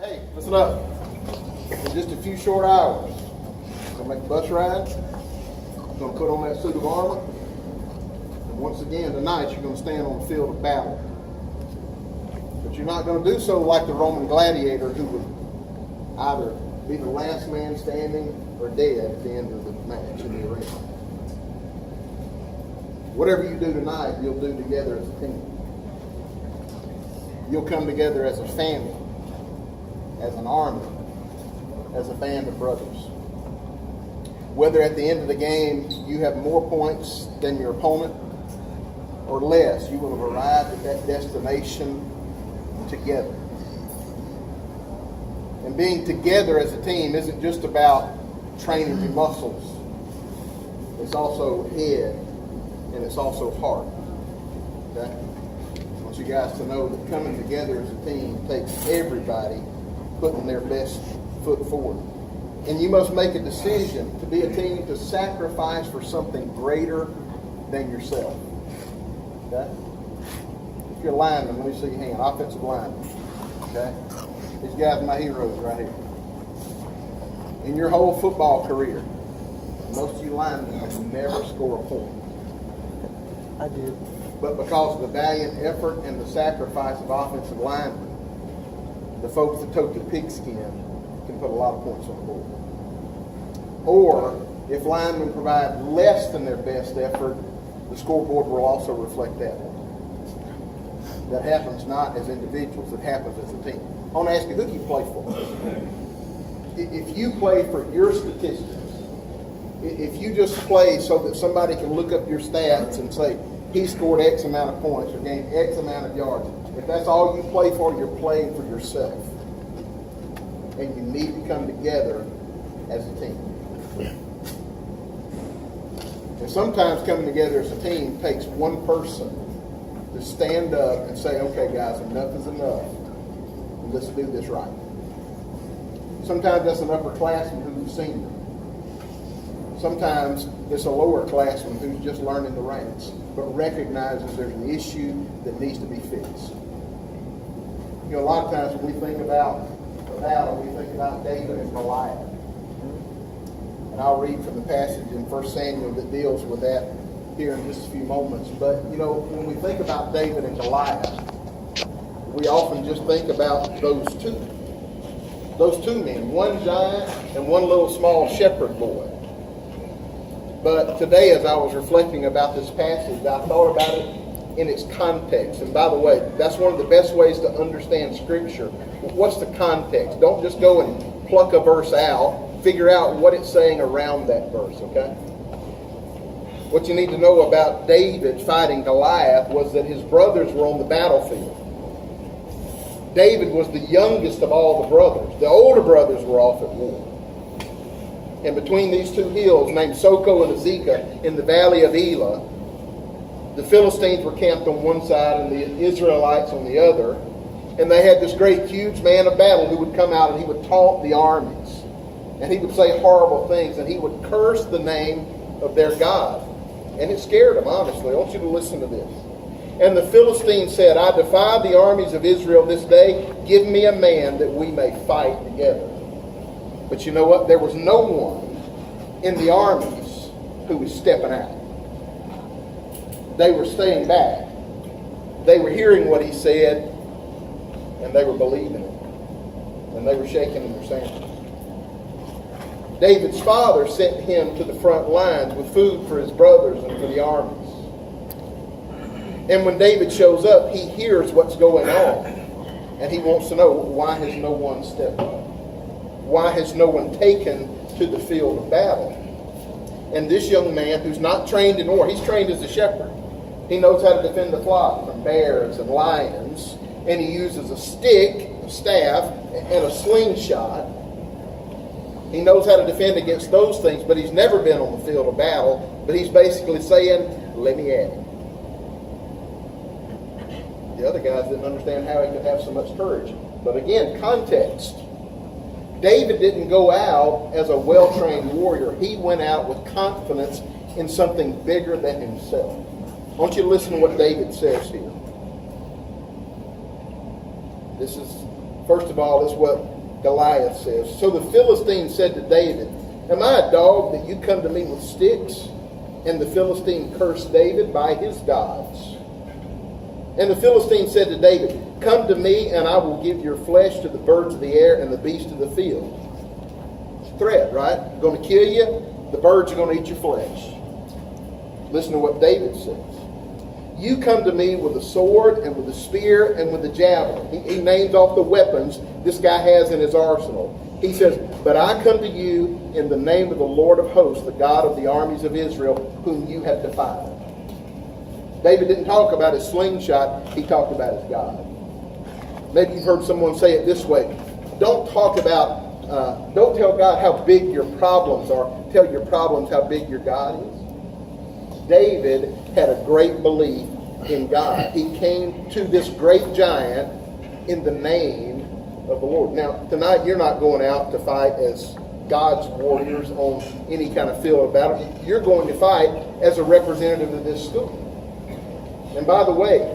Hey, listen up. In just a few short hours, I'm going to make a bus ride. I'm going to put on that suit of armor. And once again, tonight, you're going to stand on the field of battle. But you're not going to do so like the Roman gladiator who would either be the last man standing or dead at the end of the match in the arena. Whatever you do tonight, you'll do together as a team. You'll come together as a family, as an army, as a band of brothers. Whether at the end of the game you have more points than your opponent or less, you will have arrived at that destination together. And being together as a team isn't just about training your muscles. It's also head and it's also heart. Okay? I want you guys to know that coming together as a team takes everybody putting their best foot forward. And you must make a decision to be a team to sacrifice for something greater than yourself. Okay? If you're a lineman, let me see your hand. Offensive lineman. Okay? These guys are my heroes right here. In your whole football career, most of you linemen have never scored a point. I did. But because of the valiant effort and the sacrifice of offensive linemen, the folks that tote the pigskin can put a lot of points on the board. Or, if linemen provide less than their best effort, the scoreboard will also reflect that. That happens not as individuals, it happens as a team. I want to ask you, who do you play for? If you play for your statistics, if you just play so that somebody can look up your stats and say, he scored X amount of points or gained X amount of yards, if that's all you play for, you're playing for yourself. And you need to come together as a team. And sometimes coming together as a team takes one person to stand up and say, okay guys, enough is enough. Let's do this right. Sometimes that's an upperclassman who's a senior. Sometimes it's a lower classman who's just learning the ranks, but recognizes there's an issue that needs to be fixed. You know, a lot of times when we think about the battle, we think about David and Goliath. And I'll read from the passage in 1 Samuel that deals with that here in just a few moments. But, you know, when we think about David and Goliath, we often just think about those two. Those two men, one giant and one little small shepherd boy. But today, as I was reflecting about this passage, I thought about it in its context. And by the way, that's one of the best ways to understand Scripture. What's the context? Don't just go and pluck a verse out. Figure out what it's saying around that verse, okay? What you need to know about David fighting Goliath was that his brothers were on the battlefield. David was the youngest of all the brothers. The older brothers were off at war. And between these two hills, named Soko and Azekah, in the valley of Elah, the Philistines were camped on one side and the Israelites on the other. And they had this great, huge man of battle who would come out and he would taunt the armies. And he would say horrible things and he would curse the name of their God. And it scared them, honestly. I want you to listen to this. And the Philistines said, I defy the armies of Israel this day. Give me a man that we may fight together. But you know what? There was no one in the armies who was stepping out. They were staying back. They were hearing what he said, and they were believing it. And they were shaking in their sandals. David's father sent him to the front lines with food for his brothers and for the armies. And when David shows up, he hears what's going on. And he wants to know, why has no one stepped up? Why has no one taken to the field of battle? And this young man, who's not trained in war, he's trained as a shepherd. He knows how to defend the flock from bears and lions. And he uses a stick, a staff, and a slingshot. He knows how to defend against those things, but he's never been on the field of battle. But he's basically saying, let me at it. The other guys didn't understand how he could have so much courage. But again, context. David didn't go out as a well-trained warrior. He went out with confidence in something bigger than himself. I want you to listen to what David says here. This is First of all, is what Goliath says. So the Philistine said to David, "Am I a dog that you come to me with sticks?" And the Philistine cursed David by his gods. And the Philistine said to David, "Come to me, and I will give your flesh to the birds of the air and the beasts of the field." It's a threat, right? I'm going to kill you. The birds are going to eat your flesh. Listen to what David says. "You come to me with a sword and with a spear and with a javelin." He names off the weapons this guy has in his arsenal. He says, "But I come to you in the name of the Lord of hosts, the God of the armies of Israel, whom you have defied." David didn't talk about his slingshot. He talked about his God. Maybe you've heard someone say it this way. Don't tell God how big your problems are. Tell your problems how big your God is. David had a great belief in God. He came to this great giant in the name of the Lord. Now, tonight you're not going out to fight as God's warriors on any kind of field of battle. You're going to fight as a representative of this school. And by the way,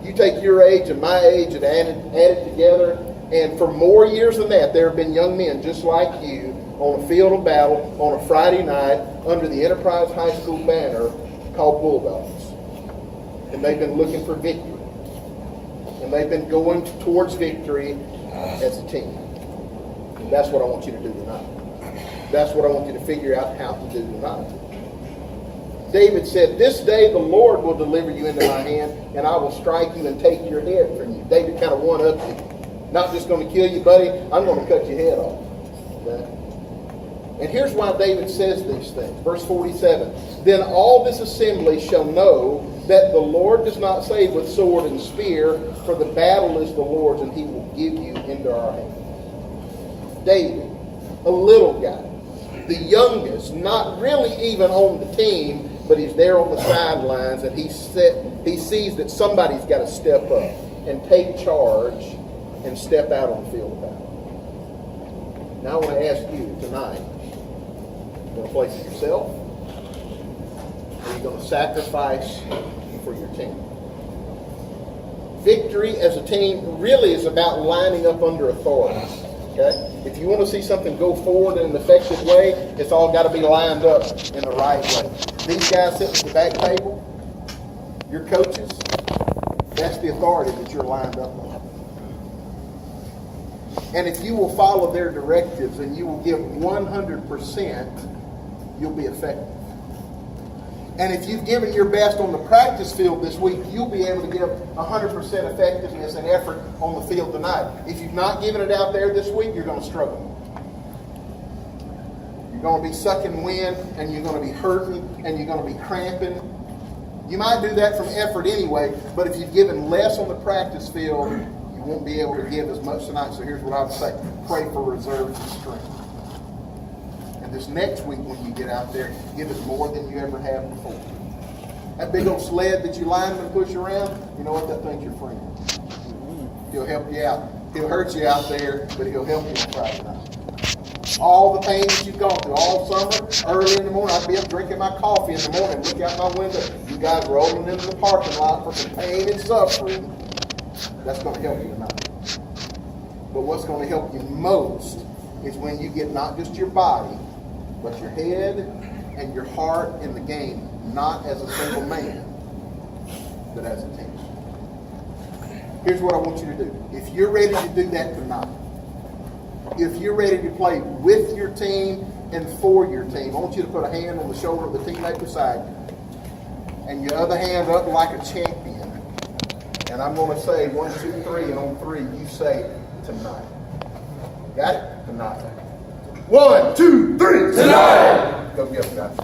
you take your age and my age and add it together, and for more years than that, there have been young men just like you on a field of battle on a Friday night under the Enterprise High School banner called Bulldogs. And they've been looking for victory. And they've been going towards victory as a team. And that's what I want you to do tonight. That's what I want you to figure out how to do tonight. David said, "This day the Lord will deliver you into my hand, and I will strike you and take your head from you." David kind of one-upped you. Not just going to kill you, buddy. I'm going to cut your head off. Okay? And here's why David says these things. Verse 47. "Then all this assembly shall know that the Lord does not save with sword and spear, for the battle is the Lord's, and he will give you into our hand." David, a little guy, the youngest, not really even on the team, but he's there on the sidelines, and he sees that somebody's got to step up and take charge and step out on the field of battle. Now I want to ask you tonight, you're going to place it yourself, or are you going to sacrifice for your team? Victory as a team really is about lining up under authority. Okay? If you want to see something go forward in an effective way, it's all got to be lined up in the right way. These guys sitting at the back table, your coaches, that's the authority that you're lined up on. And if you will follow their directives and you will give 100%, you'll be effective. And if you've given your best on the practice field this week, you'll be able to give 100% effectiveness and effort on the field tonight. If you've not given it out there this week, you're going to struggle. You're going to be sucking wind, and you're going to be hurting, and you're going to be cramping. You might do that from effort anyway, but if you've given less on the practice field, you won't be able to give as much tonight. So here's what I would say. Pray for reserves and strength. This next week when you get out there, give it more than you ever have before. That big old sled that you linemen push around, you know what? That thing's your friend. He'll help you out. He'll hurt you out there, but he'll help you on Friday night. All the pain that you've gone through all summer, early in the morning, I'd be up drinking my coffee in the morning, look out my window, you guys rolling into the parking lot for some pain and suffering. That's going to help you tonight. But what's going to help you most is when you get not just your body, but your head and your heart in the game, not as a single man, but as a team. Here's what I want you to do. If you're ready to do that tonight, if you're ready to play with your team and for your team, I want you to put a hand on the shoulder of the teammate beside you, and your other hand up like a champion. And I'm going to say 1, 2, 3, and on 3, you say tonight. Got it? Tonight. 1, 2, 3, tonight! Go get them, guys.